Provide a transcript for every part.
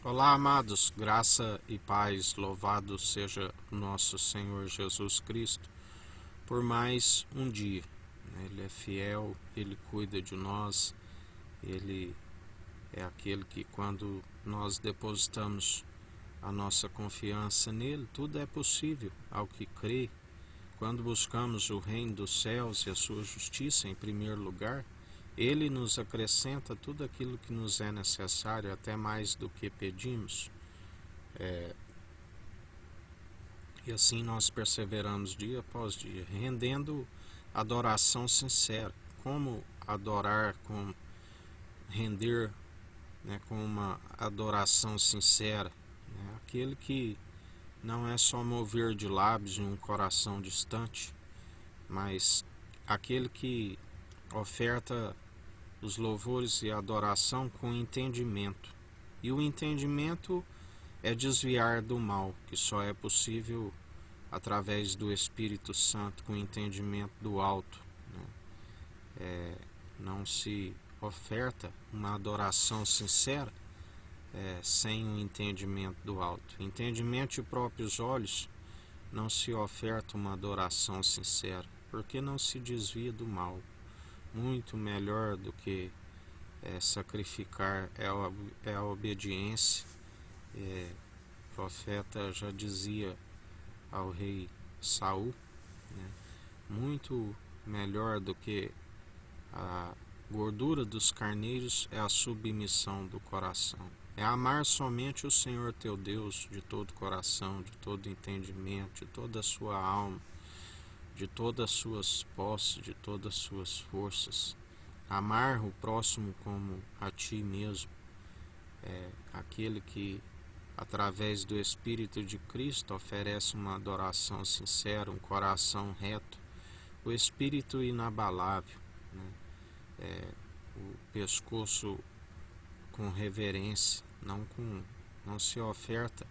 Olá, amados, graça e paz, louvado seja o nosso Senhor Jesus Cristo por mais um dia. Ele é fiel, Ele cuida de nós, Ele é aquele que, quando nós depositamos a nossa confiança nele, tudo é possível ao que crê. Quando buscamos o reino dos céus e a sua justiça em primeiro lugar, Ele nos acrescenta tudo aquilo que nos é necessário, até mais do que pedimos. E assim nós perseveramos dia após dia, rendendo adoração sincera. Como adorar, com render, com uma adoração sincera, aquele que não é só mover de lábios e um coração distante, mas aquele que oferta os louvores e a adoração com entendimento. E o entendimento é desviar do mal, que só é possível através do Espírito Santo, com entendimento do alto. Não se oferta uma adoração sincera sem o entendimento do alto. Entendimento de próprios olhos, não se oferta uma adoração sincera, porque não se desvia do mal. Muito melhor do que sacrificar é a obediência. O profeta já dizia ao rei Saul, muito melhor do que a gordura dos carneiros é a submissão do coração. É amar somente o Senhor teu Deus de todo o coração, de todo entendimento, de toda a sua alma, de todas as suas posses, de todas as suas forças. Amar o próximo como a ti mesmo. Aquele que, através do Espírito de Cristo, oferece uma adoração sincera, um coração reto, o Espírito inabalável, o pescoço com reverência, não se oferta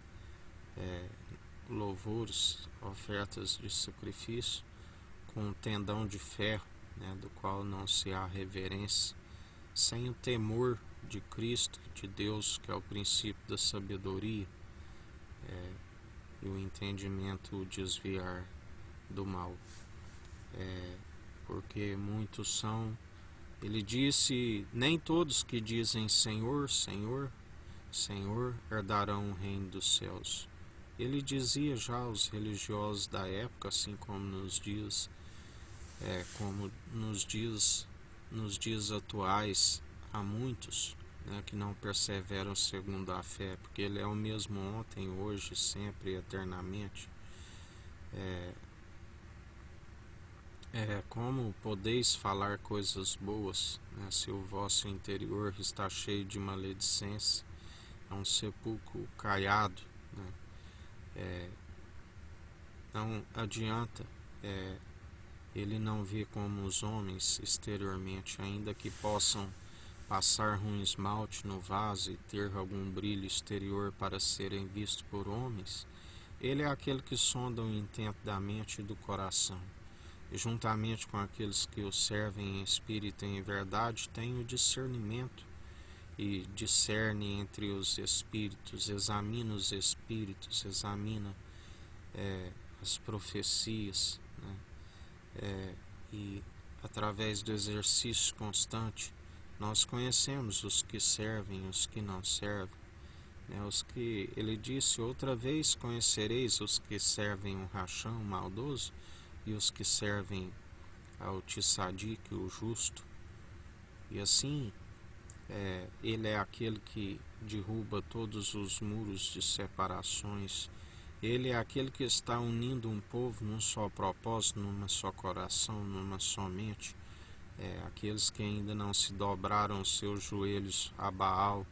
louvores, ofertas de sacrifício com um tendão de ferro, do qual não se há reverência, sem o temor de Cristo, de Deus, que é o princípio da sabedoria, e o entendimento, o desviar do mal. Porque muitos são, ele disse, nem todos que dizem Senhor, Senhor, Senhor, herdarão o reino dos céus. Ele dizia já aos religiosos da época, assim como nos dias atuais, há muitos que não perseveram segundo a fé, porque Ele é o mesmo ontem, hoje, sempre, eternamente. Como podeis falar coisas boas, se o vosso interior está cheio de maledicência, é um sepulcro caiado, não adianta. Ele não vê como os homens exteriormente, ainda que possam passar um esmalte no vaso e ter algum brilho exterior para serem vistos por homens. Ele é aquele que sonda o intento da mente e do coração. E juntamente com aqueles que o servem em espírito e em verdade, tem o discernimento e discerne entre os espíritos, examina os espíritos, examina as profecias, e através do exercício constante nós conhecemos os que servem, os que não servem, os que, ele disse, outra vez conhecereis os que servem o rachão, o maldoso, e os que servem ao tissadique, o justo. E assim, ele é aquele que derruba todos os muros de separações. Ele é aquele que está unindo um povo num só propósito, numa só coração, numa só mente. Aqueles que ainda não se dobraram os seus joelhos a Baal,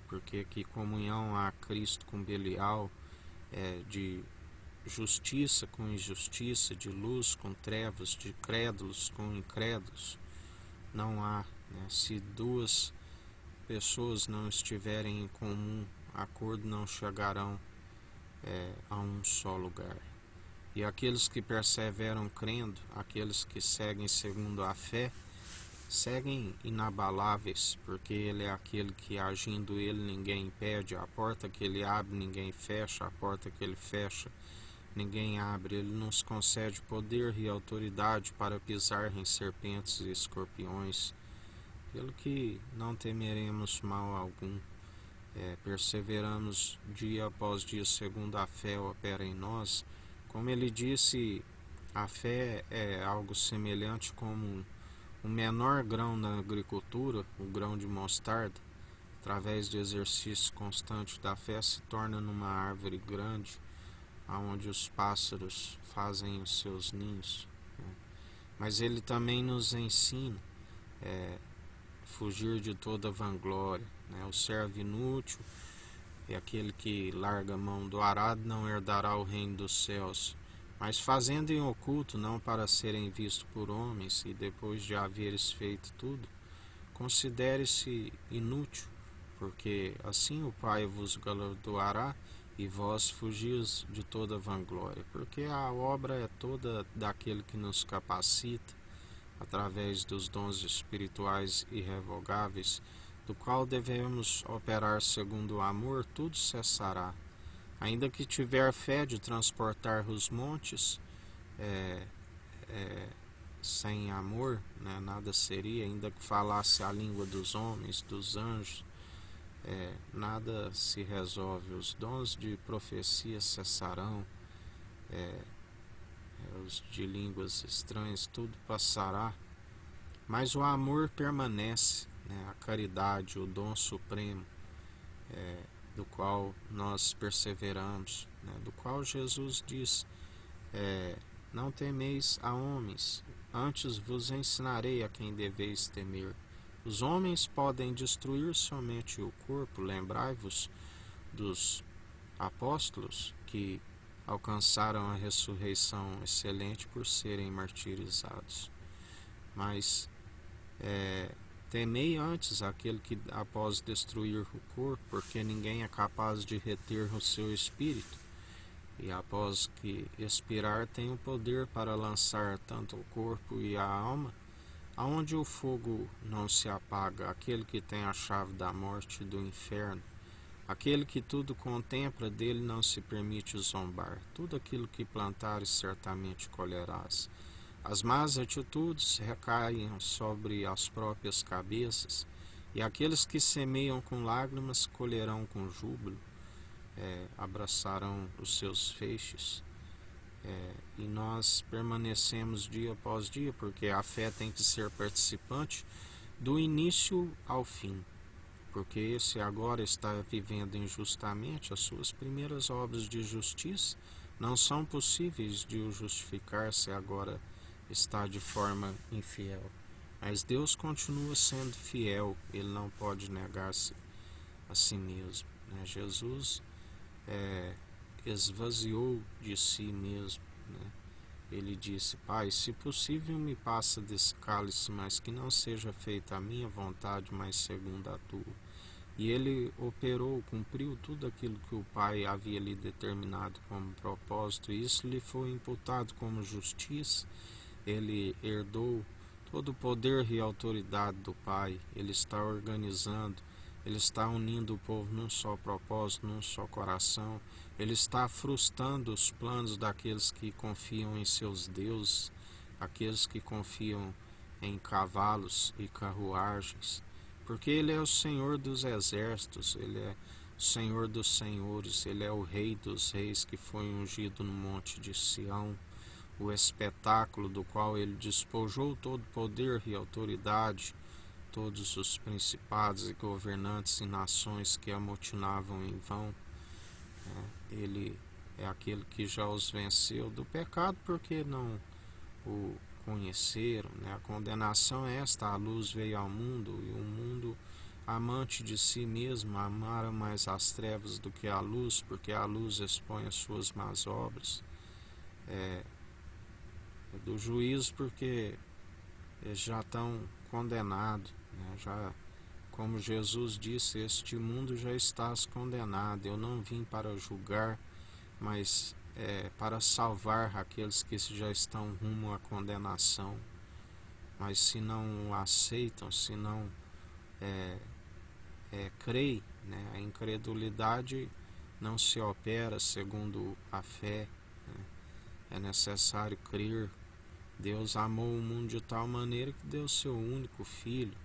porque que comunhão há Cristo com Belial, de justiça com injustiça, de luz com trevas, de crédulos com incrédulos, não há. Se duas pessoas não estiverem em comum acordo, não chegarão a um só lugar. E aqueles que perseveram crendo, aqueles que seguem segundo a fé, seguem inabaláveis, porque ele é aquele que, agindo ele, ninguém impede, a porta que ele abre ninguém fecha, a porta que ele fecha ninguém abre. Ele nos concede poder e autoridade para pisar em serpentes e escorpiões, pelo que não temeremos mal algum. Perseveramos dia após dia segundo a fé opera em nós. Como ele disse, a fé é algo semelhante como o menor grão na agricultura, o grão de mostarda. Através do exercício constante da fé se torna numa árvore grande, onde os pássaros fazem os seus ninhos. Mas ele também nos ensina fugir de toda vanglória. O servo inútil é aquele que larga a mão do arado, não herdará o reino dos céus. Mas fazendo em oculto, não para serem vistos por homens, e depois de haveres feito tudo, considere-se inútil, porque assim o Pai vos galardoará, e vós fugis de toda vanglória, porque a obra é toda daquele que nos capacita, através dos dons espirituais irrevogáveis, do qual devemos operar segundo o amor. Tudo cessará. Ainda que tiver fé de transportar os montes, sem amor, nada seria. Ainda que falasse a língua dos homens, dos anjos, nada se resolve. Os dons de profecia cessarão, os de línguas estranhas, tudo passará, mas o amor permanece, a caridade, o dom supremo, do qual nós perseveramos, do qual Jesus diz: não temeis a homens, antes vos ensinarei a quem deveis temer. Os homens podem destruir somente o corpo. Lembrai-vos dos apóstolos que alcançaram a ressurreição excelente por serem martirizados. Mas temei antes aquele que, após destruir o corpo, porque ninguém é capaz de reter o seu espírito, e após que expirar tem o poder para lançar tanto o corpo e a alma aonde o fogo não se apaga, aquele que tem a chave da morte e do inferno, aquele que tudo contempla, dele não se permite zombar. Tudo aquilo que plantares certamente colherás. As más atitudes recaem sobre as próprias cabeças, e aqueles que semeiam com lágrimas colherão com júbilo, abraçarão os seus feixes. E nós permanecemos dia após dia, porque a fé tem que ser participante do início ao fim, porque esse agora está vivendo injustamente. As suas primeiras obras de justiça não são possíveis de o justificar se agora está de forma infiel. Mas Deus continua sendo fiel, ele não pode negar-se a si mesmo. Jesus esvaziou de si mesmo. Ele disse: Pai, se possível me passa desse cálice, mas que não seja feita a minha vontade, mas segundo a tua. E ele operou, cumpriu tudo aquilo que o Pai havia lhe determinado como propósito, e isso lhe foi imputado como justiça. Ele herdou todo o poder e autoridade do Pai. Ele está organizando, ele está unindo o povo num só propósito, num só coração. Ele está frustrando os planos daqueles que confiam em seus deuses, aqueles que confiam em cavalos e carruagens, porque ele é o Senhor dos exércitos, ele é o Senhor dos senhores, ele é o Rei dos reis que foi ungido no monte de Sião, o espetáculo do qual ele despojou todo poder e autoridade, todos os principados e governantes e nações que amotinavam em vão. Ele é aquele que já os venceu do pecado, porque não o conheceram. A condenação é esta: a luz veio ao mundo, e o mundo, amante de si mesmo, amara mais as trevas do que a luz, porque a luz expõe as suas más obras. Do juízo, porque eles já estão condenados, já, como Jesus disse: este mundo já está condenado. Eu não vim para julgar, mas para salvar aqueles que já estão rumo à condenação. mas se não o aceitam, se não creem, né, a incredulidade não se opera segundo a fé, né? É necessário crer. Deus amou o mundo de tal maneira que deu seu único filho,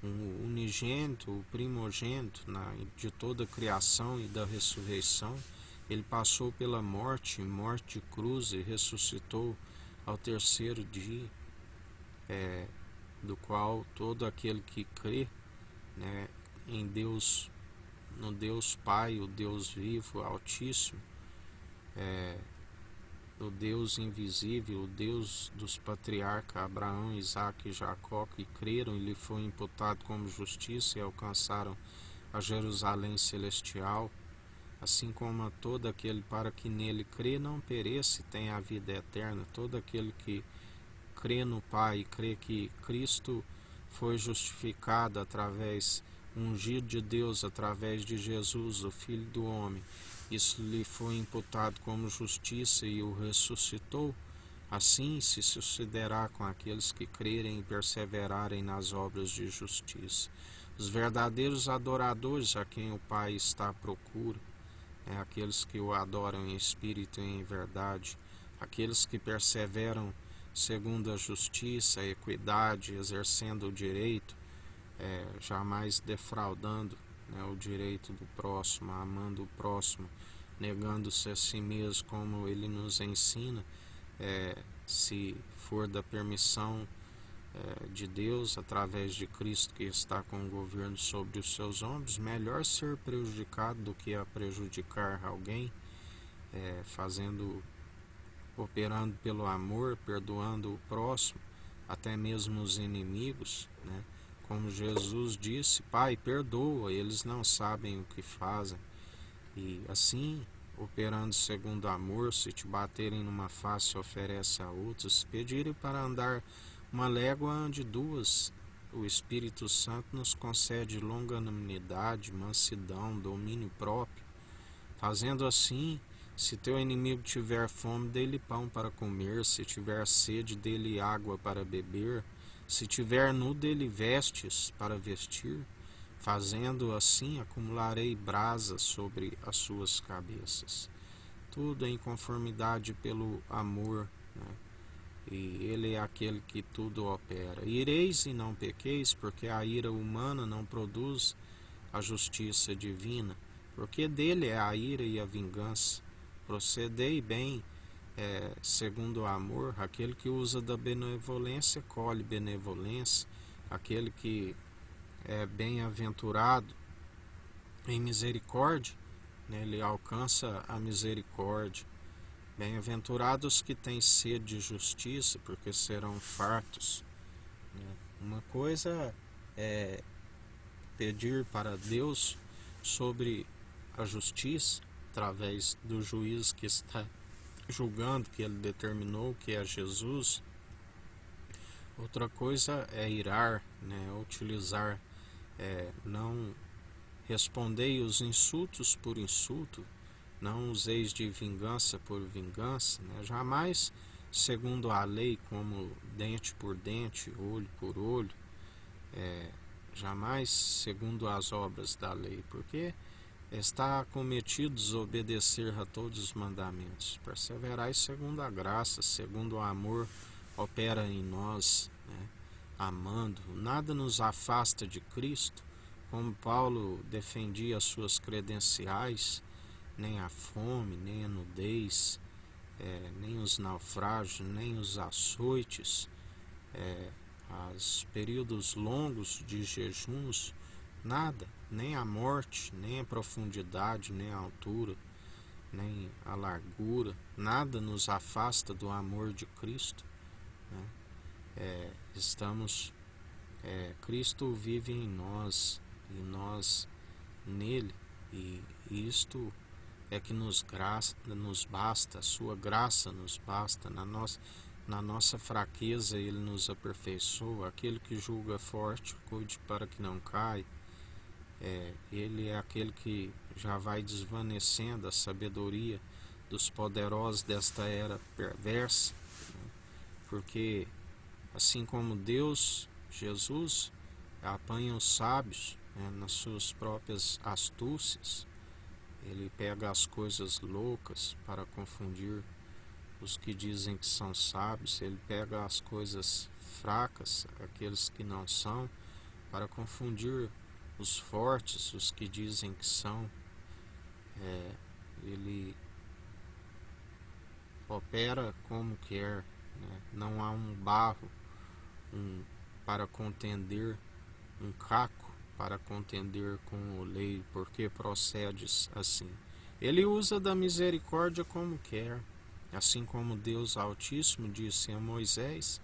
o unigênito, o primogênito de toda a criação e da ressurreição. Ele passou pela morte de cruz, e ressuscitou ao terceiro dia, do qual todo aquele que crê, né, em Deus, no Deus Pai, o Deus vivo, Altíssimo, o Deus invisível, o Deus dos patriarcas Abraão, Isaque e Jacó, que creram e lhe foi imputado como justiça e alcançaram a Jerusalém celestial, assim como a todo aquele para que nele crê não pereça e tenha a vida eterna. Todo aquele que crê no Pai e crê que Cristo foi justificado através, ungido de Deus através de Jesus, o Filho do Homem, isso lhe foi imputado como justiça e o ressuscitou, assim se sucederá com aqueles que crerem e perseverarem nas obras de justiça. Os verdadeiros adoradores a quem o Pai está à procura, aqueles que o adoram em espírito e em verdade, aqueles que perseveram segundo a justiça, a equidade, exercendo o direito, jamais defraudando, né, o direito do próximo, amando o próximo, negando-se a si mesmo, como ele nos ensina, se for da permissão de Deus, através de Cristo que está com o governo sobre os seus ombros. Melhor ser prejudicado do que a prejudicar alguém, operando pelo amor, perdoando o próximo, até mesmo os inimigos, né? Como Jesus disse: Pai, perdoa, eles não sabem o que fazem. E assim, operando segundo amor, se te baterem numa face, oferece a outra. Se pedirem para andar uma légua, ande duas. O Espírito Santo nos concede longanimidade, mansidão, domínio próprio. Fazendo assim, se teu inimigo tiver fome, dê-lhe pão para comer. Se tiver sede, dê-lhe água para beber. Se tiver nu, dê-lhe vestes para vestir. Fazendo assim, acumularei brasas sobre as suas cabeças. Tudo em conformidade pelo amor, né? E ele é aquele que tudo opera. Ireis e não pequeis, porque a ira humana não produz a justiça divina, porque dele é a ira e a vingança. Procedei bem, segundo o amor. Aquele que usa da benevolência colhe benevolência. Aquele que é bem-aventurado em misericórdia, né, ele alcança a misericórdia. Bem-aventurados que têm sede de justiça, porque serão fartos, né? Uma coisa é pedir para Deus sobre a justiça, através do juiz que está julgando, que ele determinou, que é Jesus. Outra coisa é irar, né? Utilizar, não respondei os insultos por insulto, não useis de vingança por vingança, né? Jamais segundo a lei, como dente por dente, olho por olho, jamais segundo as obras da lei, porque está cometido desobedecer a todos os mandamentos. Perseverai segundo a graça, segundo o amor opera em nós, né? Amando. Nada nos afasta de Cristo, como Paulo defendia as suas credenciais, nem a fome, nem a nudez, nem os naufrágios, nem os açoites, os períodos longos de jejuns, nada, nem a morte, nem a profundidade, nem a altura, nem a largura, nada nos afasta do amor de Cristo, né? Cristo vive em nós e nós nele, e isto é que nos basta, a sua graça nos basta. Na nossa fraqueza ele nos aperfeiçoa. Aquele que julga forte, cuide para que não caia. Ele é aquele que já vai desvanecendo a sabedoria dos poderosos desta era perversa, né? Porque assim como Deus, Jesus, apanha os sábios, né, nas suas próprias astúcias. Ele pega as coisas loucas para confundir os que dizem que são sábios. Ele pega as coisas fracas, aqueles que não são, para confundir os fortes, os que dizem que são. Ele opera como quer, né? Não há um barro para contender, um caco para contender com o oleiro, porque procedes assim. Ele usa da misericórdia como quer, assim como Deus Altíssimo disse a Moisés,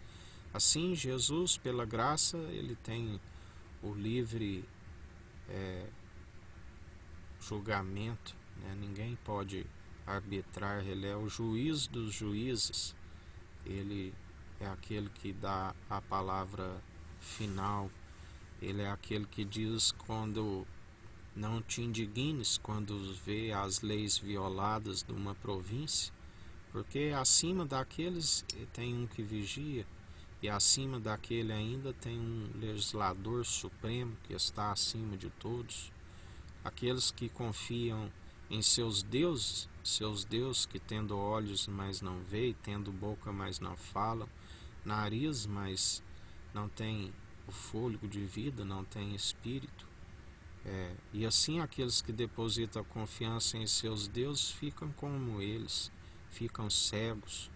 assim Jesus, pela graça, ele tem o livre julgamento, né? Ninguém pode arbitrar, ele é o juiz dos juízes, ele é aquele que dá a palavra final, ele é aquele que diz quando não te indignes, quando vê as leis violadas de uma província, porque acima daqueles tem um que vigia, e acima daquele ainda tem um legislador supremo que está acima de todos. Aqueles que confiam em seus deuses que tendo olhos, mas não veem, tendo boca, mas não falam, nariz, mas não tem o fôlego de vida, não tem espírito. E assim aqueles que depositam confiança em seus deuses ficam como eles, ficam cegos,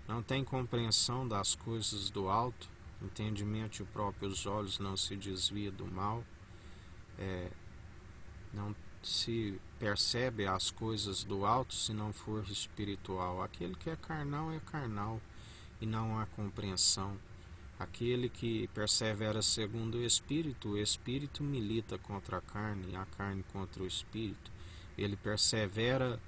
não têm compreensão das coisas do alto, entendimento de próprios olhos não se desvia do mal, não se percebe as coisas do alto se não for espiritual. Aquele que é carnal e não há compreensão. Aquele que persevera segundo o Espírito milita contra a carne contra o Espírito. Ele persevera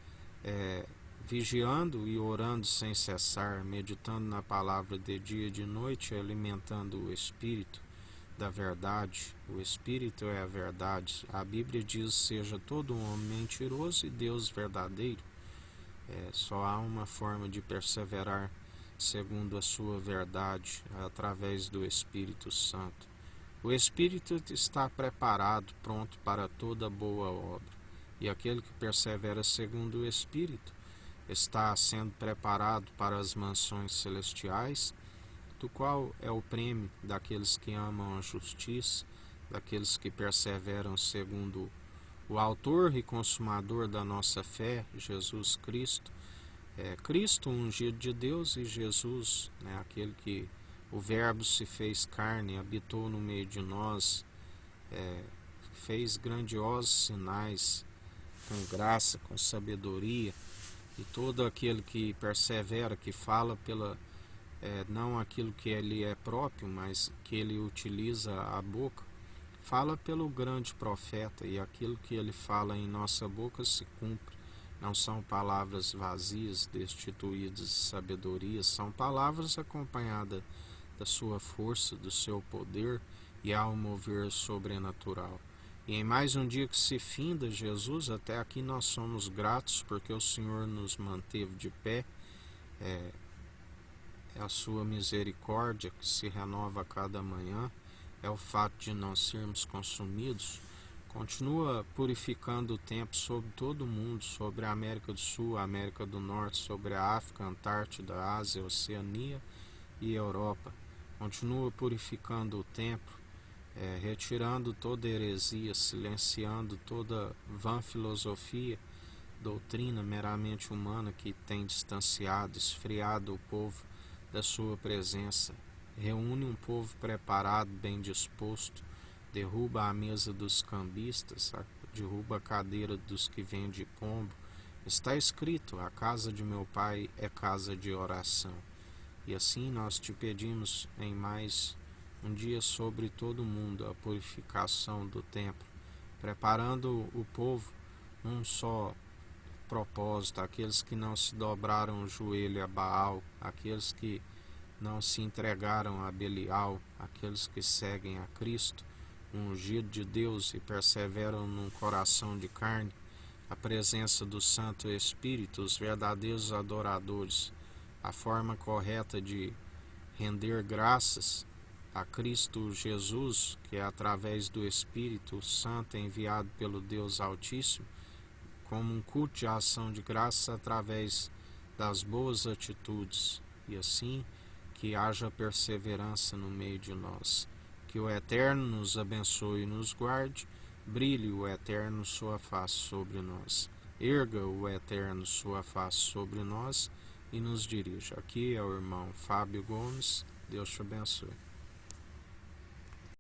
vigiando e orando sem cessar, meditando na palavra de dia e de noite, alimentando o Espírito da verdade. O Espírito é a verdade. A Bíblia diz: seja todo homem mentiroso e Deus verdadeiro. Só há uma forma de perseverar segundo a sua verdade, através do Espírito Santo. O Espírito está preparado, pronto para toda boa obra. E aquele que persevera segundo o Espírito está sendo preparado para as mansões celestiais, do qual é o prêmio daqueles que amam a justiça, daqueles que perseveram segundo o autor e consumador da nossa fé, Jesus Cristo. Cristo, ungido de Deus, e Jesus, né, aquele que o Verbo se fez carne, habitou no meio de nós, fez grandiosos sinais, com graça, com sabedoria, e todo aquele que persevera, que fala pela não aquilo que ele é próprio, mas que ele utiliza a boca, fala pelo grande profeta, e aquilo que ele fala em nossa boca se cumpre. Não são palavras vazias, destituídas de sabedoria, são palavras acompanhadas da sua força, do seu poder e ao mover sobrenatural. E em mais um dia que se finda, Jesus, até aqui nós somos gratos porque o Senhor nos manteve de pé. É a sua misericórdia que se renova a cada manhã, é o fato de não sermos consumidos. Continua purificando o tempo sobre todo o mundo, sobre a América do Sul, a América do Norte, sobre a África, a Antártida, a Ásia, a Oceania e a Europa. Continua purificando o tempo, retirando toda heresia, silenciando toda vã filosofia, doutrina meramente humana que tem distanciado, esfriado o povo da sua presença. Reúne um povo preparado, bem disposto, derruba a mesa dos cambistas, derruba a cadeira dos que vendem pombo. Está escrito: a casa de meu pai é casa de oração. E assim nós te pedimos em mais um dia sobre todo o mundo a purificação do templo, preparando o povo num só propósito, aqueles que não se dobraram o joelho a Baal, aqueles que não se entregaram a Belial, aqueles que seguem a Cristo, um ungido de Deus, e perseveram num coração de carne, a presença do Santo Espírito, os verdadeiros adoradores, a forma correta de render graças a Cristo Jesus, que é através do Espírito Santo enviado pelo Deus Altíssimo, como um culto de ação de graça através das boas atitudes, e assim que haja perseverança no meio de nós. Que o Eterno nos abençoe e nos guarde, brilhe o Eterno sua face sobre nós, erga o Eterno sua face sobre nós e nos dirija. Aqui é o irmão Fábio Gomes. Deus te abençoe.